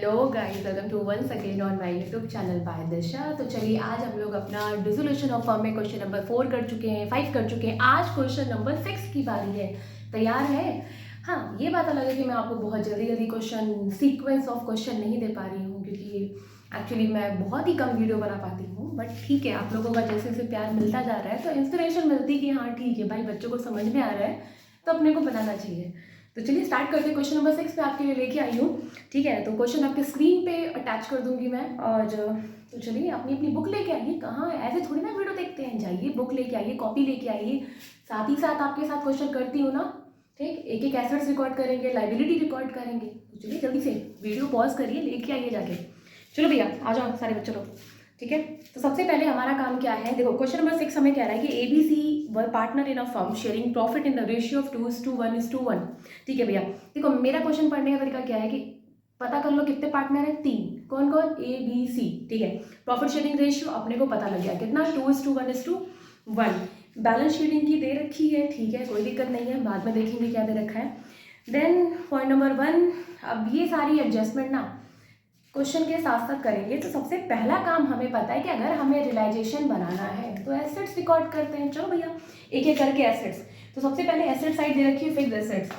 Hello guys, welcome to once again on my YouTube channel by Disha. तो चलिए आज हम लोग अपना डिसोल्यूशन ऑफ फॉर्म में क्वेश्चन नंबर 4 कर चुके हैं, 5 कर चुके हैं। आज क्वेश्चन नंबर 6 की बारी है। तैयार है? हाँ, ये बात अलग है कि मैं आपको बहुत जल्दी जल्दी क्वेश्चन सीक्वेंस ऑफ क्वेश्चन नहीं दे पा रही हूँ, क्योंकि एक्चुअली मैं बहुत ही कम वीडियो बना पाती हूँ। बट ठीक है, आप लोगों का जैसे जैसे प्यार मिलता जा रहा है तो इंस्पिरेशन मिलती है कि हाँ ठीक है भाई, बच्चों को समझ में आ रहा है तो अपने को बनाना चाहिए। तो चलिए स्टार्ट करते हैं। क्वेश्चन नंबर 6 पे आपके लिए लेके आई हूँ। ठीक है, तो क्वेश्चन आपके स्क्रीन पे अटैच कर दूंगी मैं। और तो चलिए अपनी अपनी बुक लेके आइए। कहाँ ऐसे थोड़ी ना वीडियो देखते हैं, जाइए बुक लेके आइए, कॉपी लेके आइए। साथ ही साथ आपके साथ क्वेश्चन करती हूँ ना, ठीक, एक एक एसेट्स रिकॉर्ड करेंगे, लाइबिलिटी रिकॉर्ड करेंगे। तो चलिए जल्दी से वीडियो पॉज करिए, लेके आइए जाके। चलो भैया आ जाओ सारे बच्चों लोग। ठीक है, तो सबसे पहले हमारा काम क्या है, देखो क्वेश्चन नंबर 6 हमें कह रहा है कि ABC were partner in a firm sharing profit in the ratio of 2:1:1। ठीक है भैया, देखो मेरा क्वेश्चन पढ़ने का तरीका क्या है कि पता कर लो कितने पार्टनर हैं, 3। कौन कौन? ABC। ठीक है, प्रॉफिट शेयरिंग रेशियो अपने को पता लग गया कितना, 2:1:1। बैलेंस शीट इनकी दे रखी है, ठीक है, कोई दिक्कत नहीं है, बाद में देखेंगे क्या दे रखा है। देन पॉइंट नंबर 1, अब ये सारी एडजस्टमेंट ना क्वेश्चन के साथ साथ करेंगे। तो सबसे पहला काम हमें पता है कि अगर हमें रियलाइजेशन बनाना है तो एसेट्स रिकॉर्ड करते हैं। चलो भैया एक एक करके एसेट्स। तो सबसे पहले एसेट साइड दे रखी है, फिक्स्ड एसेट्स,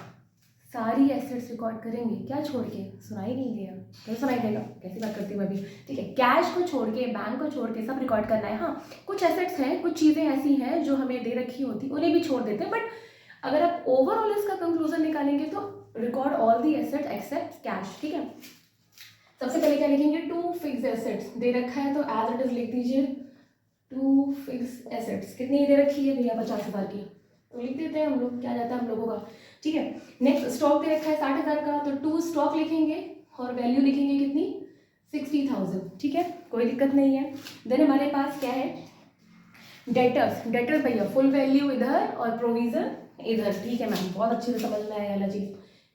सारी एसेट्स रिकॉर्ड करेंगे। क्या छोड़ के? सुनाई नहीं दिया? कैसे सुनाई देगा, कैसी बात करती हूँ अभी। ठीक है, कैश को छोड़ के, बैंक को छोड़ के सब रिकॉर्ड करना है। हाँ, कुछ एसेट्स हैं, कुछ चीज़ें ऐसी हैं जो हमें दे रखी होती, उन्हें भी छोड़ देते हैं। बट अगर आप ओवरऑल इसका कंक्लूजन निकालेंगे तो record all the assets except cash. ठीक है, सबसे पहले क्या लिखेंगे, 2 फिक्स्ड एसेट्स दे रखा है तो एज इट इज लिख दीजिए 2 फिक्स्ड एसेट्स। कितनी दे रखी है भैया? 50,000 की, तो लिख देते हैं हम लोग, क्या जाता है हम लोगों का। ठीक है, नेक्स्ट स्टॉक दे रखा है 60,000 का, तो 2 स्टॉक लिखेंगे और वैल्यू लिखेंगे कितनी, 60,000। ठीक है, कोई दिक्कत नहीं है। देन हमारे पास क्या है, डेटर्स। डेटर भैया फुल वैल्यू इधर और प्रोविजन इधर। ठीक है मैम, बहुत अच्छे से समझ में आया वाला चीज़।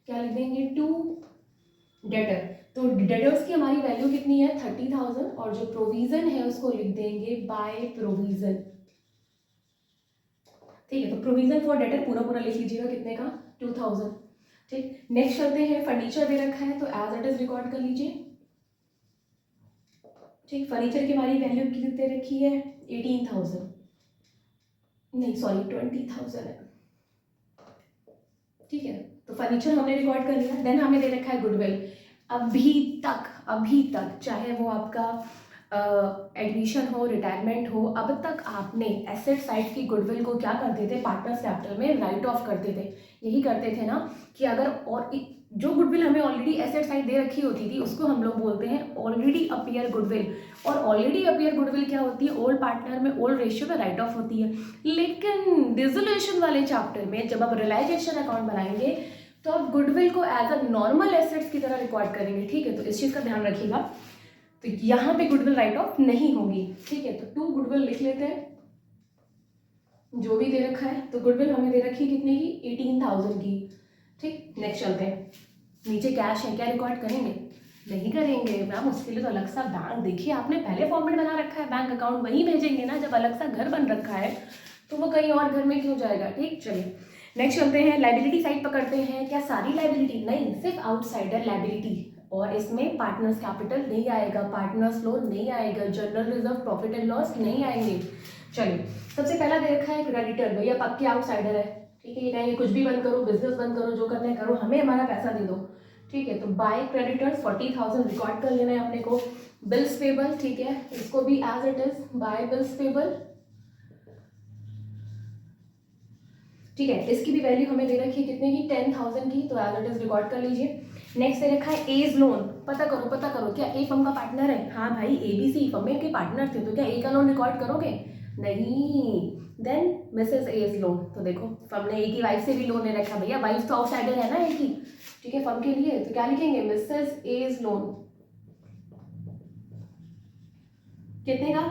क्या लिख देंगे, 2 डेटर। तो डेटर्स की हमारी वैल्यू कितनी है, 30,000, और जो प्रोविजन है उसको लिख देंगे बाय प्रोविजन। ठीक है, तो प्रोविजन फॉर डेटर पूरा पूरा लिख लीजिएगा, कितने का, 2,000। ठीक, नेक्स्ट चलते हैं, फर्नीचर दे रखा है तो एज इट इज रिकॉर्ड कर लीजिए। ठीक, फर्नीचर की हमारी वैल्यू कितनी दे रखी है, 18,000, नहीं सॉरी 20,000 है। ठीक है, तो फर्नीचर हमने रिकॉर्ड कर लिया। देन हमें दे रखा है गुडविल। अभी तक चाहे वो आपका एडमिशन हो, रिटायरमेंट हो, अब तक आपने एसेट साइड की गुडविल को क्या करते थे, पार्टनर्स कैपिटल में राइट ऑफ करते थे। यही करते थे ना, कि अगर और जो गुडविल हमें ऑलरेडी एसेट साइड दे रखी होती थी उसको हम लोग बोलते हैं ऑलरेडी अपीयर गुडविल। और ऑलरेडी अपीयर गुडविल क्या होती है, ओल्ड पार्टनर में ओल्ड रेशियो में राइट ऑफ होती है। लेकिन डिसोल्यूशन वाले चैप्टर में जब आप रियलाइजेशन अकाउंट बनाएंगे तो आप गुडविल को एज अ नॉर्मल एसेट्स की तरह रिकॉर्ड करेंगे। ठीक है, तो इस चीज़ का ध्यान रखिएगा। तो यहाँ पे गुडविल राइट ऑफ नहीं होगी। ठीक है, तो 2 गुडविल लिख लेते हैं जो भी दे रखा है। तो गुडविल हमें दे रखी है कितने की, 18,000 की। ठीक, नेक्स्ट चलते हैं, नीचे कैश है, क्या रिकॉर्ड करेंगे? नहीं करेंगे मैम, उसके लिए तो अलग सा बैंक, देखिए आपने पहले फॉर्मेट बना रखा है बैंक अकाउंट, वहीं भेजेंगे ना। जब अलग सा घर बन रखा है तो वो कहीं और घर में क्यों जाएगा। ठीक, चलिए नेक्स्ट चलते हैं, लाइबिलिटी साइड पकड़ते हैं। क्या सारी लाइबिलिटी? नहीं, सिर्फ आउटसाइडर लाइबिलिटी, और इसमें पार्टनर्स कैपिटल नहीं आएगा, पार्टनर्स लोन नहीं आएगा, general reserve, profit and loss नहीं आएंगे। चलिए सबसे पहला दे रखा है क्रेडिटर, भैया पक्के आउटसाइडर है। ठीक है, ये कहेंगे कुछ भी बंद करो, बिजनेस बंद करो, जो करना है करो, हमें हमारा पैसा दे दो। ठीक है, तो बाय क्रेडिटर्स 40,000 रिकॉर्ड कर लेना है अपने को। बिल्स पेबल, ठीक है, इसको भी as it is by bills payable. ठीक है, इसकी भी वैल्यू हमें दे रखी है कितने की, 10,000 की, तो एज इट इज रिकॉर्ड कर लीजिए। नेक्स्ट दे रखा है एज लोन। पता करो क्या ए फर्म का पार्टनर है? हाँ भाई, ABC फर्म में के पार्टनर थे, तो क्या ए का लोन रिकॉर्ड करोगे? नहीं। देन मिसेस एज लोन, तो देखो फर्म ने ए की वाइफ से भी लोन ले रखा, भैया वाइफ तो आउटसाइडर है ना ए की। ठीक है, फर्म के लिए तो क्या लिखेंगे, मिसेस एज लोन। कितने का,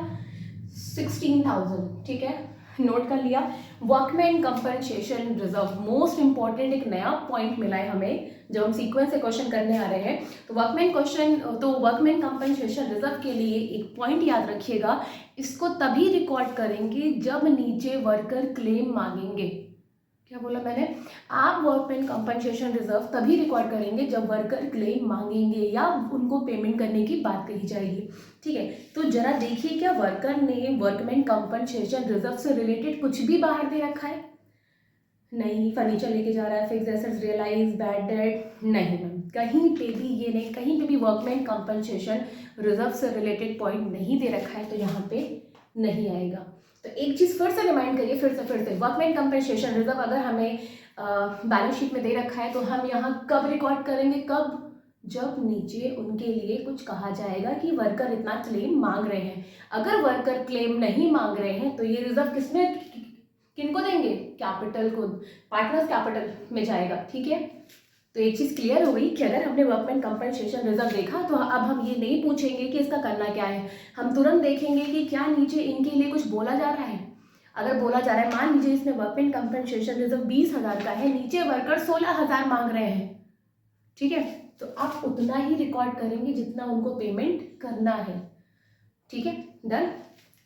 16,000। ठीक है, नोट कर लिया। Workman compensation reserve, most important एक नया पॉइंट मिला है हमें जब हम सीक्वेंस से क्वेश्चन करने आ रहे हैं। तो वर्कमैन कंपनसेशन रिजर्व के लिए एक पॉइंट याद रखिएगा, इसको तभी रिकॉर्ड करेंगे जब नीचे वर्कर क्लेम मांगेंगे। क्या बोला मैंने, आप वर्कमैन कंपनसेशन रिजर्व तभी रिकॉर्ड करेंगे जब वर्कर क्लेम मांगेंगे या उनको पेमेंट करने की बात कही जाएगी। ठीक है, तो जरा देखिए क्या वर्कर ने वर्कमैन कंपनसेशन रिजर्व से रिलेटेड कुछ भी बाहर दे रखा है? नहीं। फर्नीचर लेके जा रहा है, fix assets, realise, bad debt, नहीं मैम, कहीं पे भी ये नहीं, कहीं पे भी वर्कमैन कंपनसेशन रिजर्व से रिलेटेड पॉइंट नहीं दे रखा है, तो यहाँ पे नहीं आएगा। तो एक चीज़ फिर से रिमाइंड करिए, फिर से वर्कमैन कंपनसेशन रिजर्व अगर हमें बैलेंस शीट में दे रखा है तो हम यहाँ कब रिकॉर्ड करेंगे, कब? जब नीचे उनके लिए कुछ कहा जाएगा कि वर्कर इतना क्लेम मांग रहे हैं। अगर वर्कर क्लेम नहीं मांग रहे हैं तो ये रिजर्व किसमें, किनको देंगे? कैपिटल को, पार्टनर्स कैपिटल में जाएगा। ठीक है, तो एक चीज़ क्लियर हो गई कि अगर हमने वर्कमैन कंपनसेशन रिजर्व देखा तो अब हम ये नहीं पूछेंगे कि इसका करना क्या है, हम तुरंत देखेंगे कि क्या नीचे इनके लिए कुछ बोला जा रहा है। अगर बोला जा रहा है, मान लीजिए इसमें वर्कमैन कंपनसेशन रिजर्व 20,000 का है, नीचे वर्कर 16,000 मांग रहे हैं। ठीक है, तो आप उतना ही रिकॉर्ड करेंगे जितना उनको पेमेंट करना है। ठीक है, डन।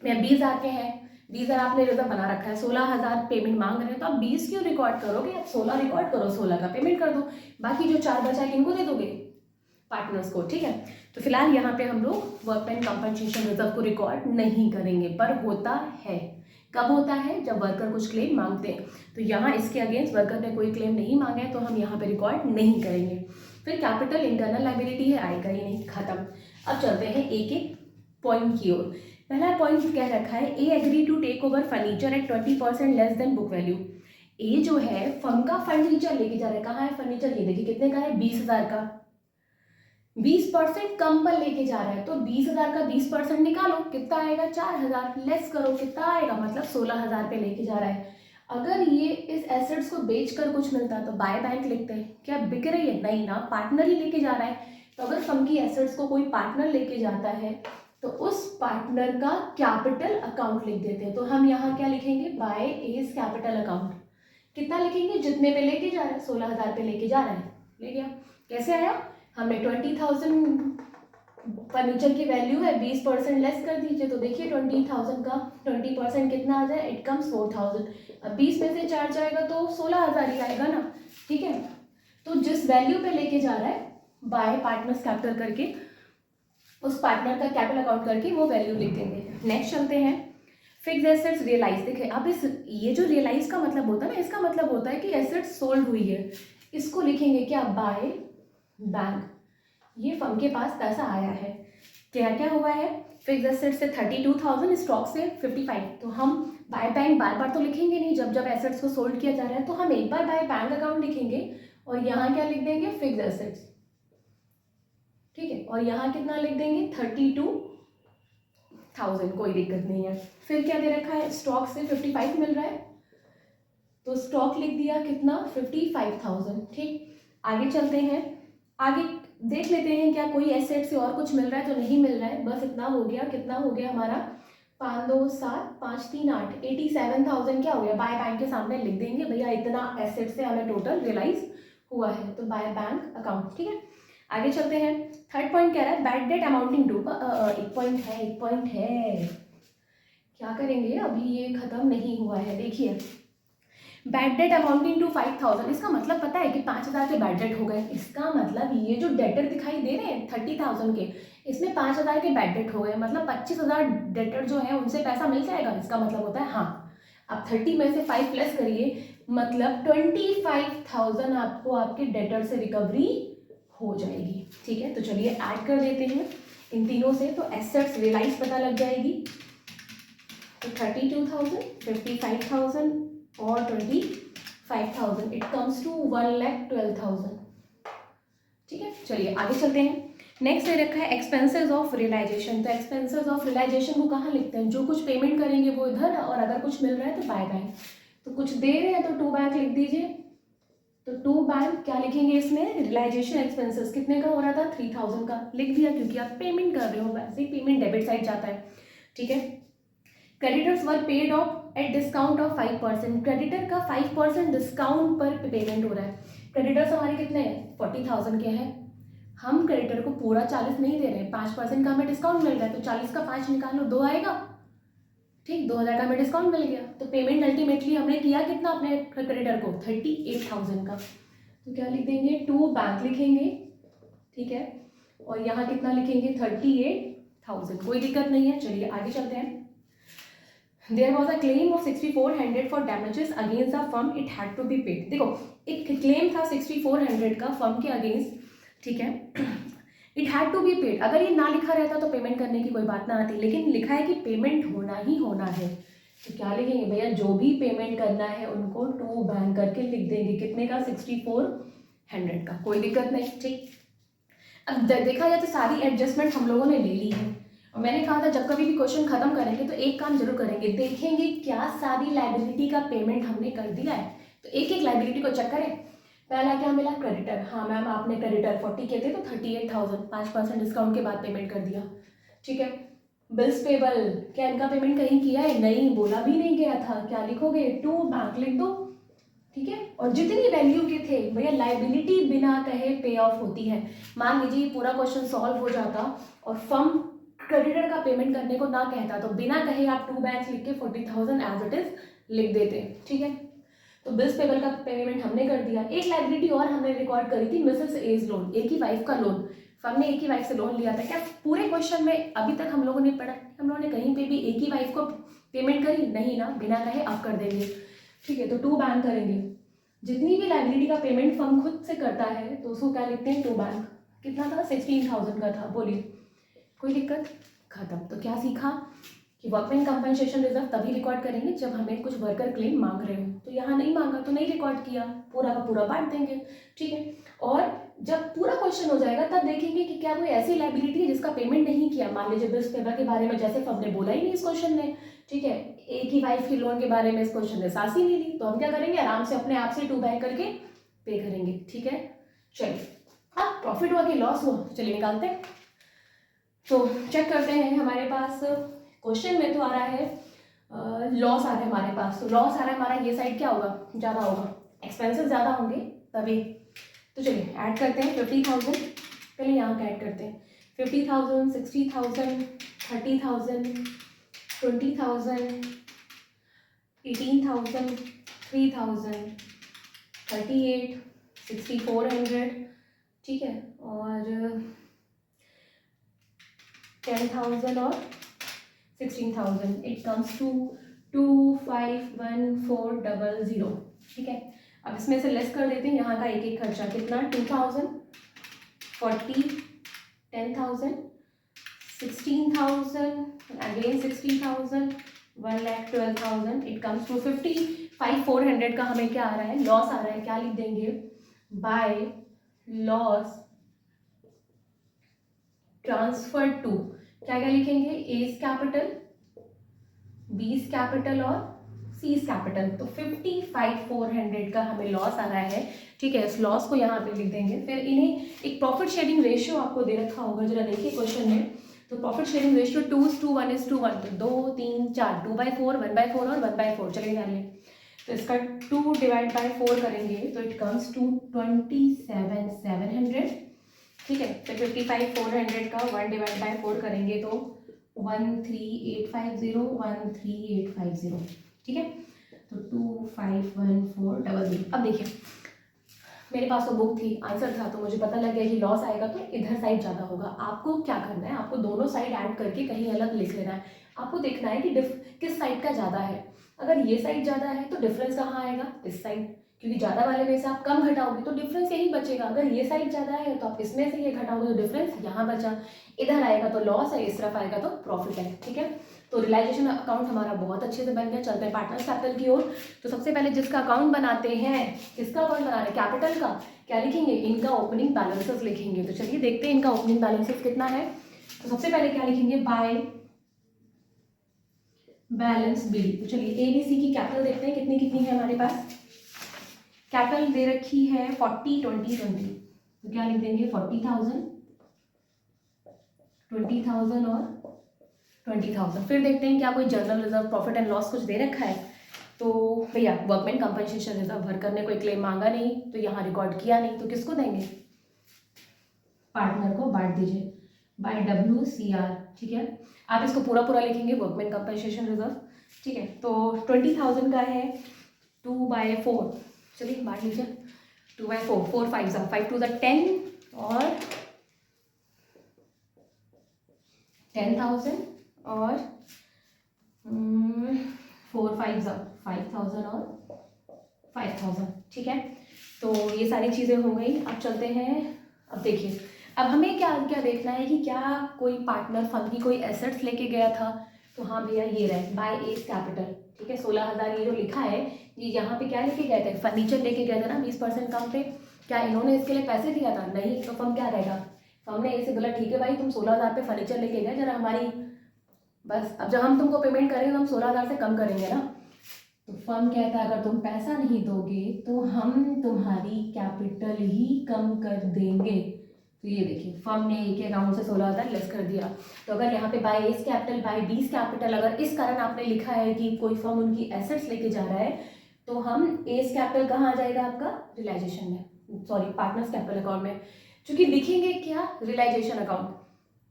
मैं 20,000 के हैं, 20,000 आपने रिजर्व बना रखा है, 16,000 पेमेंट मांग रहे हैं, तो आप 20 क्यों रिकॉर्ड करोगे, आप 16 रिकॉर्ड करो, 16 का पेमेंट कर दो, बाकी जो 4 बचा है किनको दे दोगे? पार्टनर्स को। ठीक है, तो फिलहाल यहाँ पे हम लोग वर्कमैन कंपनसेशन रिजर्व को रिकॉर्ड नहीं करेंगे, पर होता है। कब होता है? जब वर्कर कुछ क्लेम मांगते हैं। तो यहाँ इसके अगेंस्ट वर्कर ने कोई क्लेम नहीं मांगा है तो हम यहाँ पे रिकॉर्ड नहीं करेंगे। फिर कैपिटल इंटरनल लायबिलिटी है, आएगा ही नहीं, खत्म। अब चलते हैं एक एक पॉइंट की ओर। पहला पॉइंट कह रखा है, A agree to take over furniture at 20% less than book value. A जो है फर्म का फर्नीचर लेके जा रहा है, कहाँ है फर्नीचर, ये देखिए कितने का है, 20,000 का, 20% कम पर लेके जा रहा है, तो 20,000 का 20% निकालो, कितना आएगा, 4,000, लेस करो, कितना आएगा, मतलब 16,000 पे लेके जा रहा है। अगर ये इस एसेट्स को बेचकर कुछ मिलता तो बाय बैंक लिखते हैं, क्या बिक रही है, नहीं ना, पार्टनर ही लेके जा रहा है। तो अगर फर्म की एसेट्स को कोई पार्टनर लेके जाता है तो उस पार्टनर का कैपिटल अकाउंट लिख देते हैं। तो हम यहाँ क्या लिखेंगे, बाय एज कैपिटल अकाउंट। कितना लिखेंगे, जितने पे लेके जा रहा है, 16,000 पे लेके जा रहा है, ले गया। कैसे आया, हमने 20,000 फर्नीचर की वैल्यू है, 20% लेस कर दीजिए, तो देखिए 20,000 का 20% कितना आ जाए, इट कम्स 4,000। अब 20 में से 4 जाएगा तो 16,000 ही आएगा ना। ठीक है, तो जिस वैल्यू पे लेके जा रहा है, बाय पार्टनर्स कैपिटल करके, उस पार्टनर का कैपिटल अकाउंट करके वो वैल्यू लिख देंगे। नेक्स्ट चलते हैं, फिक्स एसेट्स रियलाइज। देखिए अब इस, ये जो रियलाइज का मतलब होता है ना, इसका मतलब होता है कि एसेट्स सोल्ड हुई है, इसको लिखेंगे क्या, बाय बैंक। ये फर्म के पास पैसा आया है, क्या क्या हुआ है, फिक्स एसेट से 32,000, स्टॉक से 55। तो हम बाय बैंक बार बार तो लिखेंगे नहीं, जब जब एसेट्स को सोल्ड किया जा रहा है तो हम एक बार बाय बैंक अकाउंट लिखेंगे और यहाँ क्या लिख देंगे, फिक्स एसेट्स। ठीक है, और यहाँ कितना लिख देंगे, 32,000, कोई दिक्कत नहीं है। फिर क्या दे रखा है, स्टॉक से 55 मिल रहा है, तो स्टॉक लिख दिया कितना, 55,000। ठीक, आगे चलते हैं, आगे देख लेते हैं क्या कोई एसेट से और कुछ मिल रहा है, तो नहीं मिल रहा है, बस इतना हो गया। कितना हो गया हमारा, 5 2 7 5 3 8, 87,000 क्या हो गया, बाय बैंक के सामने लिख देंगे, भैया इतना एसेट से हमें टोटल रियलाइज हुआ है, तो बाय बैंक अकाउंट। ठीक है, आगे चलते हैं, थर्ड पॉइंट कह रहा है, बैड डेट अमाउंटिंग टू, एक पॉइंट है, क्या करेंगे, अभी ये खत्म नहीं हुआ है। देखिए बैड डेट अमाउंटिंग टू 5,000, इसका मतलब पता है कि 5,000 के बैड डेट हो गए। इसका मतलब ये जो डेटर दिखाई दे रहे हैं 30,000 के, इसमें 5,000 के बैड डेट हो गए, मतलब 25,000 डेटर जो है उनसे पैसा मिल जाएगा। इसका मतलब होता है हाँ, आप 30 में से 5 प्लस करिए, मतलब 25,000 आपको आपके डेटर से रिकवरी हो जाएगी। ठीक है, तो चलिए ऐड कर देते हैं इन तीनों से, तो एसेट्स रियलाइज पता लग जाएगी, तो 32,000, 55,000 और 25,000, इट कम्स टू 1,12,000। ठीक है, चलिए आगे चलते हैं। नेक्स्ट दे रखा है एक्सपेंसेस ऑफ रियलाइजेशन। तो एक्सपेंसेस ऑफ रियलाइजेशन को कहाँ लिखते हैं, जो कुछ पेमेंट करेंगे वो इधर, और अगर कुछ मिल रहा है तो बाय बैंक। तो कुछ दे रहे हैं तो टू बैंक लिख दीजिए, तो टू बैंक क्या लिखेंगे इसमें, रियलाइजेशन एक्सपेंसेस कितने का हो रहा था, 3,000 का लिख दिया, क्योंकि आप पेमेंट कर रहे हो, वैसे ही पेमेंट डेबिट साइड जाता है। ठीक है, creditors were paid of at discount of 5%, creditor का 5% डिस्काउंट पर पेमेंट हो रहा है। क्रेडिटर्स हमारे कितने हैं, 40,000 के हैं, हम क्रेडिटर को पूरा 40 नहीं दे रहे हैं, 5% का हमें डिस्काउंट मिल रहा है, तो 40 का 5 निकालो, 2 आएगा। ठीक, 2000 का हमें डिस्काउंट मिल गया। तो पेमेंट अल्टीमेटली हमने किया कितना अपने क्रेडिटर को, 38,000 का। तो क्या लिख देंगे, टू बैंक लिखेंगे, ठीक है, और यहाँ कितना लिखेंगे, 38,000। कोई दिक्कत नहीं है, चलिए आगे चलते हैं। There was a claim of 6400 for damages against the firm, it had to be paid। देखो एक क्लेम था 6400 का फर्म के अगेंस्ट, ठीक है, it had to be paid. अगर ये ना लिखा रहता तो पेमेंट करने की कोई बात ना आती, लेकिन लिखा है कि पेमेंट होना ही होना है। तो क्या लिखेंगे भैया, जो भी पेमेंट करना है उनको टू बैंक करके लिख देंगे, कितने का, 6400 का। कोई दिक्कत नहीं, ठीक। अब देखा जाए तो सारी एडजस्टमेंट हम लोगों ने ले ली है, और मैंने कहा था जब कभी भी क्वेश्चन खत्म करेंगे तो एक काम जरूर करेंगे, देखेंगे क्या सारी लाइबिलिटी का पेमेंट हमने कर दिया है। तो एक एक लाइबिलिटी को चेक करें। पहला क्या मिला, क्रेडिटर। हाँ मैम आपने क्रेडिटर 40 के थे तो 38,000 5% डिस्काउंट के बाद पेमेंट कर दिया, ठीक है। बिल्स पेबल, क्या इनका पेमेंट कहीं किया है, नहीं, बोला भी नहीं गया था। क्या लिखोगे, टू बैंक लिख दो, ठीक है। और जितनी वैल्यू के थे भैया, लाइबिलिटी बिना कहे पे ऑफ होती है। मान लीजिए पूरा क्वेश्चन सॉल्व हो जाता और फर्म क्रेडिटर का पेमेंट करने को ना कहता, तो बिना कहे आप टू बैंक्स लिख के 40,000 एज इट इज लिख देते, ठीक है। तो बिल्स पेबल का पेमेंट हमने कर दिया। एक लाइबिलिटी और हमने रिकॉर्ड करी थी, मिसेस एज लोन, एक ही वाइफ का लोन। फर्म ने एक ही वाइफ से लोन लिया था। क्या पूरे क्वेश्चन में अभी तक हम लोगों ने पढ़ा, हम लोगों ने कहीं पे भी एक ही वाइफ को पेमेंट करी, नहीं ना, बिना कहे आप कर देंगे, ठीक है। तो टू बैंक करेंगे। जितनी भी लाइबिलिटी का पेमेंट फर्म खुद से करता है तो उसको क्या लिखते हैं, टू बैंक। कितना था, 16,000 का था, बोलिए, कोई दिक्कत, खत्म। तो क्या सीखा कि वर्कमैन कंपनसेशन रिजर्व तभी रिकॉर्ड करेंगे जब हमें कुछ वर्कर क्लेम मांग रहे हो। तो यहाँ नहीं मांगा तो नहीं रिकॉर्ड किया, पूरा का पूरा बांट देंगे, ठीक है। और जब पूरा क्वेश्चन हो जाएगा तब देखेंगे कि क्या कोई ऐसी लाइबिलिटी है जिसका पेमेंट नहीं किया। मान लीजिए बिल्स पेबल के बारे में जैसे फर्म ने बोला ही नहीं इस क्वेश्चन में, ठीक है, एक ही वाइफ के लोन के बारे में इस क्वेश्चन ने सांस ही नहीं ली, तो हम क्या करेंगे, आराम से अपने आप से टू बैंक करके पे करेंगे, ठीक है। चलिए, हाँ प्रॉफिट हुआ कि लॉस हुआ, चलिए निकालते हैं। तो चेक करते हैं, हमारे पास क्वेश्चन में तो आ रहा है लॉस आ रहा है हमारे पास। तो लॉस आ रहा है हमारा, ये साइड क्या होगा, ज़्यादा होगा, एक्सपेंसेस ज़्यादा होंगे तभी। तो चलिए ऐड करते हैं 50,000, पहले यहाँ का ऐड करते हैं। 50,000, 60,000, 30,000, 20,000, 18,000, 3,000, 38, 6,400, ठीक है, और 10,000 और 16,000, इट कम्स टू 251400, ठीक है। अब इसमें से लेस कर देते हैं यहाँ का एक एक खर्चा, कितना, 2,000, 40, 10,000, 16,000, अगेन 60,000, 1,12,000, इट कम्स टू 55,400 का हमें क्या आ रहा है, लॉस आ रहा है। क्या लिख देंगे, बाय लॉस ट्रांसफर टू, क्या क्या लिखेंगे, एज कैपिटल, बीज कैपिटल और सीज कैपिटल। तो 55,400 का हमें लॉस आ रहा है, ठीक है। इस लॉस को यहाँ पे लिख देंगे। फिर इन्हें एक प्रॉफिट शेयरिंग रेशियो आपको दे रखा होगा, जरा देखिए क्वेश्चन में। तो प्रॉफिट शेयरिंग रेशियो 2:1 तो 2, 3, 4, 2/4, 1/4 और 1/4, चलिए जानिए। तो इसका 2 डिवाइड बाय 4 करेंगे तो इट कम्स टू 27,700, ठीक है। तो 55,400 का 1 डिवाइड बाय 4 करेंगे तो 13,850, 13,850, ठीक है। तो 251400। अब देखिए मेरे पास तो बुक थी, आंसर था, तो मुझे पता लग गया कि लॉस आएगा तो इधर साइड ज़्यादा होगा। आपको क्या करना है, आपको दोनों साइड ऐड करके कहीं अलग लिख लेना है। आपको देखना है कि किस साइड का ज़्यादा है। अगर ये साइड ज़्यादा है तो डिफरेंस कहाँ आएगा, इस साइड, क्योंकि ज़्यादा वाले में से आप कम घटाओगे तो डिफरेंस यही बचेगा। अगर ये साइड ज़्यादा है तो आप इसमें से ये घटाओगे तो डिफरेंस यहाँ बचा, इधर आएगा तो लॉस है, इस तरफ आएगा तो प्रॉफिट है, ठीक है। तो रियलाइजेशन अकाउंट हमारा बहुत अच्छे से बन गया। चलते हैं पार्टनर्स कैपिटल की ओर। तो सबसे पहले जिसका अकाउंट बनाते हैं, किसका अकाउंट बना रहे हैं, कैपिटल का, क्या लिखेंगे, इनका ओपनिंग बैलेंसेस लिखेंगे। तो चलिए देखते हैं इनका ओपनिंग बैलेंसेस कितना है। तो सबसे पहले क्या लिखेंगे, बाय बैलेंस बिल। तो चलिए ABC की कैपिटल देखते हैं कितनी कितनी है हमारे पास। कैपिटल दे रखी है 40, 20, 20। तो क्या लिख देंगे, 40,000, 20,000 और 20,000। फिर देखते हैं क्या कोई general reserve, profit and loss कुछ दे रखा है। तो भैया वर्कमैन कंपनसेशन रिजर्व वर्कर ने कोई क्लेम मांगा नहीं तो यहाँ रिकॉर्ड किया नहीं, तो किसको देंगे, पार्टनर को बांट दीजिए बाय WCR, ठीक है। आप इसको पूरा पूरा लिखेंगे, वर्कमैन कंपनसेशन रिजर्व ठीक है, तो 20,000 का है 2/4, चलिए बांट लीजिए। 2/4, 4 5 5 2 10 और 10,000 और 4 5 5,000 और 5,000। ठीक है, तो ये सारी चीज़ें हो गई। अब चलते हैं, अब देखिए अब हमें क्या क्या देखना है कि क्या कोई पार्टनर फंड की कोई एसेट्स लेके गया था। तो हाँ भैया ये रहे बाय एस कैपिटल। ठीक है, 16,000 ये जो लिखा है ये यहाँ पे क्या लेके गए थे, फर्नीचर लेके गए थे ना 20% कम पे। क्या इन्होंने इसके लिए पैसे दिया था? नहीं। तो फर्म क्या रहेगा, फर्म ने ऐसे बोला ठीक है भाई तुम 16,000 पे फर्नीचर लेके गए, जरा हमारी बस अब जब हम तुमको पेमेंट करेंगे तो हम 16,000 से कम करेंगे ना। तो फर्म कहता है अगर तुम पैसा नहीं दोगे तो हम तुम्हारी कैपिटल ही कम कर देंगे। तो ये देखिए फर्म ने एक अकाउंट से 16,000 लेस कर दिया। तो अगर यहाँ पे bye S capital by B's capital अगर इस कारण आपने लिखा है कि कोई फर्म उनकी एसेट्स लेके जा रहा है, तो हम एस कैपिटल कहाँ आ जाएगा आपका, रियलाइजेशन में, सॉरी पार्टनर्स कैपिटल अकाउंट में। क्योंकि लिखेंगे क्या, रियलाइजेशन अकाउंट,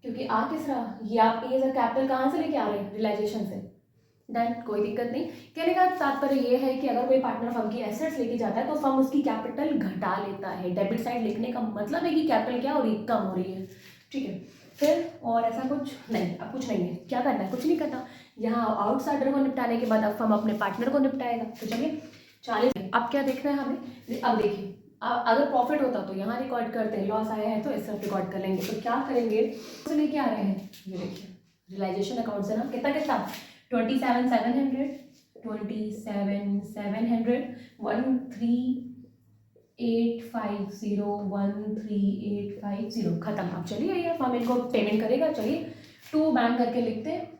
क्योंकि आ किस रहा, ये आप एज कैपिटल कहाँ से लेके आ रहे हैं, रियलाइजेशन से। डन, कोई दिक्कत नहीं। कहने का तात्पर्य ये है कि अगर कोई पार्टनर फर्म की एसेट्स लेके जाता है तो फर्म उसकी कैपिटल घटा लेता है। डेबिट साइड लिखने का मतलब है कि कैपिटल क्या हो रही है, कम हो रही है। ठीक है, फिर और ऐसा कुछ नहीं, अब कुछ नहीं है, क्या करना है, कुछ नहीं करना। यहाँ आउटसाइडर को निपटाने के बाद अब फर्म अपने पार्टनर को निपटाएगा। तो चलिए 40, अब क्या देखना है हमें, अब देखिए अगर प्रॉफिट होता तो यहाँ रिकॉर्ड करते हैं, लॉस आया है तो इस तरफ रिकॉर्ड कर लेंगे। तो क्या करेंगे, तो लेके आ रहे हैं, ये देखिए रियलाइजेशन अकाउंट से ना कितना कितना 27,700 27,700 13,850 खत्म। अब चलिए ये फर्म इनको पेमेंट करेगा। चलिए टू बैंक करके लिखते हैं।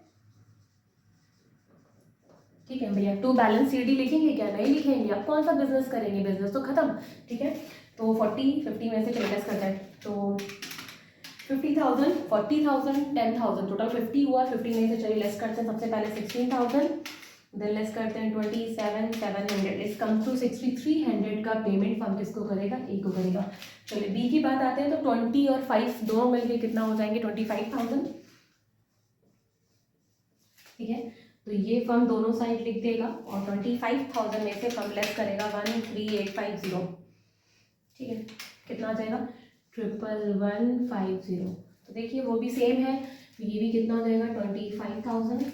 ठीक है भैया, टू बैलेंस सीडी लिखेंगे क्या, नहीं लिखेंगे, अब कौन सा बिजनेस करेंगे, बिजनेस तो खत्म। ठीक है, तो 50 में से लेस करते हैं तो 50,000 40,000 10,000 टोटल 50 हुआ। 50 में से चलिए लेस करते हैं, सबसे पहले 16,000 देन लेस करते हैं 27,700 इज कम टू 6,300 का पेमेंट फर्म किसको करेगा, ए को करेगा। चलिए बी की बात आते हैं तो 20 और 5 दोनों मिलके कितना हो जाएंगे 25,000। ठीक है, तो ये फर्म दोनों साइड लिख देगा और 25,000 में से फर्म लेस करेगा 13,850। ठीक है, कितना आ जाएगा 11,150। तो देखिए वो भी सेम है, तो ये भी कितना हो जाएगा 25,000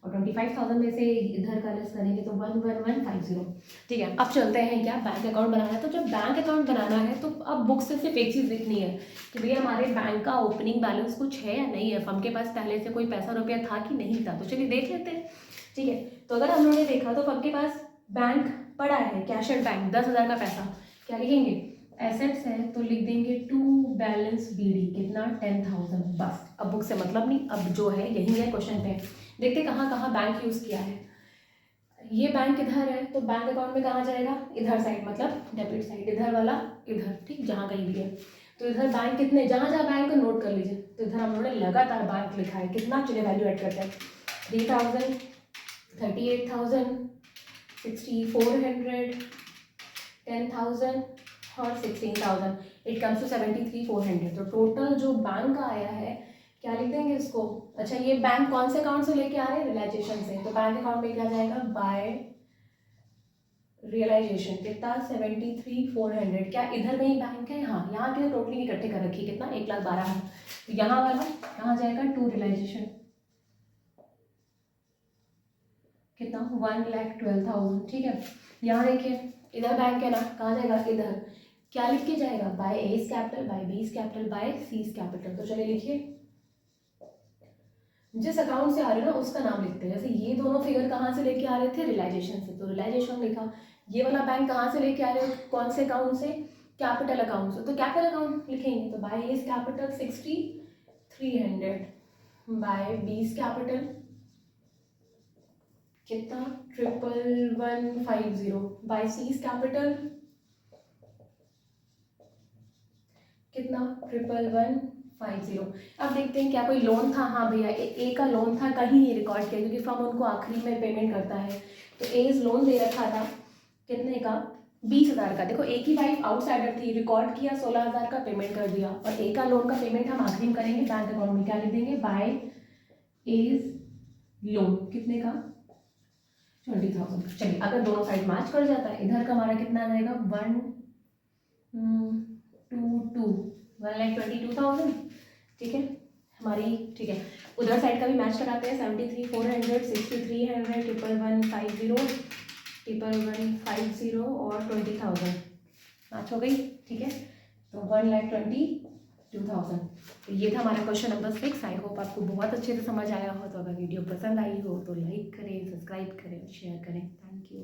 और 25,000 में से इधर का लेस करेंगे तो 11,150। ठीक है, अब चलते हैं क्या, बैंक अकाउंट बनाना है। तो जब बैंक अकाउंट बनाना है तो अब बुक से सिर्फ एक चीज़ देखनी है कि भैया हमारे बैंक का ओपनिंग बैलेंस कुछ है या नहीं है, फर्म के पास पहले से कोई पैसा रुपया था कि नहीं था। तो चलिए देख लेते हैं। ठीक है, तो अगर हम लोगों ने देखा तो फर्म के पास बैंक पड़ा है, कैश एट बैंक 10,000 का पैसा, क्या लिखेंगे, एसेट्स है तो लिख देंगे टू बैलेंस बीडी कितना 10,000। बस, अब बुक से मतलब नहीं, अब जो है यही है क्वेश्चन पे। देखते कहाँ कहाँ बैंक यूज़ किया है। ये बैंक इधर है तो बैंक अकाउंट में कहाँ जाएगा, इधर साइड, मतलब डेबिट साइड, इधर वाला इधर, ठीक जहाँ कहीं भी है। तो इधर बैंक कितने, जहाँ जहाँ बैंक को नोट कर लीजिए। तो इधर हम लोगों ने लगातार बैंक लिखा है, कितना, चलिए वैल्यू ऐड करते हैं 3,000 38,000 6,400 10,000 और 16,000 इट कम्स टू 73,400। तो टोटल जो बैंक का आया है, क्या लिख देंगे इसको। अच्छा, ये बैंक कौन से अकाउंट से लेके आ रहे हैं, रियलाइजेशन से। तो बैंक अकाउंट में क्या जाएगा, बाय रियलाइजेशन कितना 73,400। क्या इधर में ही बैंक है, हाँ यहाँ के टोटली इकट्ठे कर रखी कितना 1,12,000। तो यहाँ वाला कहाँ जाएगा, टू रियलाइजेशन कितना 1,12,000। ठीक है, यहाँ देखिए इधर बैंक है ना, कहाँ जाएगा, इधर क्या लिख के जाएगा, by S capital by B's capital by C's capital. तो चलिए लिखिए जिस अकाउंट से आ रहे हो ना उसका नाम लिखते हैं। जैसे ये दोनों फिगर कहाँ से लेके आ रहे थे, रियलाइजेशन से, तो रियलाइजेशन लिखा। ये वाला बैंक कहाँ से लेके आ रहे हो, कौन से अकाउंट से, कैपिटल अकाउंट से, तो कैपिटल अकाउंट लिखेंगे। तो by S capital 6,300 by B's capital कितना 11,150 बाय सीस कैपिटल कितना 11,150। अब देखते हैं क्या कोई लोन था, हाँ भैया ए का लोन था, कहीं नहीं रिकॉर्ड किया क्योंकि फर्म उनको आखिरी में पेमेंट करता है। तो एज लोन दे रखा था कितने का 20,000 का। देखो ए की वाइफ आउटसाइडर थी, रिकॉर्ड किया 16,000 का, पेमेंट कर दिया। और ए का लोन का पेमेंट हम आखिरी में करेंगे बैंक अकाउंट में, क्या लिख देंगे, बाय एज लोन कितने का 20,000। चलिए अगर दोनों साइड मैच कर जाता है, इधर का हमारा कितना रहेगा 1,22,000, ठीक है हमारी, ठीक है। उधर साइड का भी मैच कराते हैं, 73,400, 63,100, 1,150, 1,150 और 20,000 मैच हो गई, ठीक है। तो 1,22,000। तो ये था हमारा क्वेश्चन नंबर 6। आई होप आपको बहुत अच्छे से समझ आया हो। तो अगर वीडियो पसंद आई हो तो लाइक करें, सब्सक्राइब करें, शेयर करें। Thank you.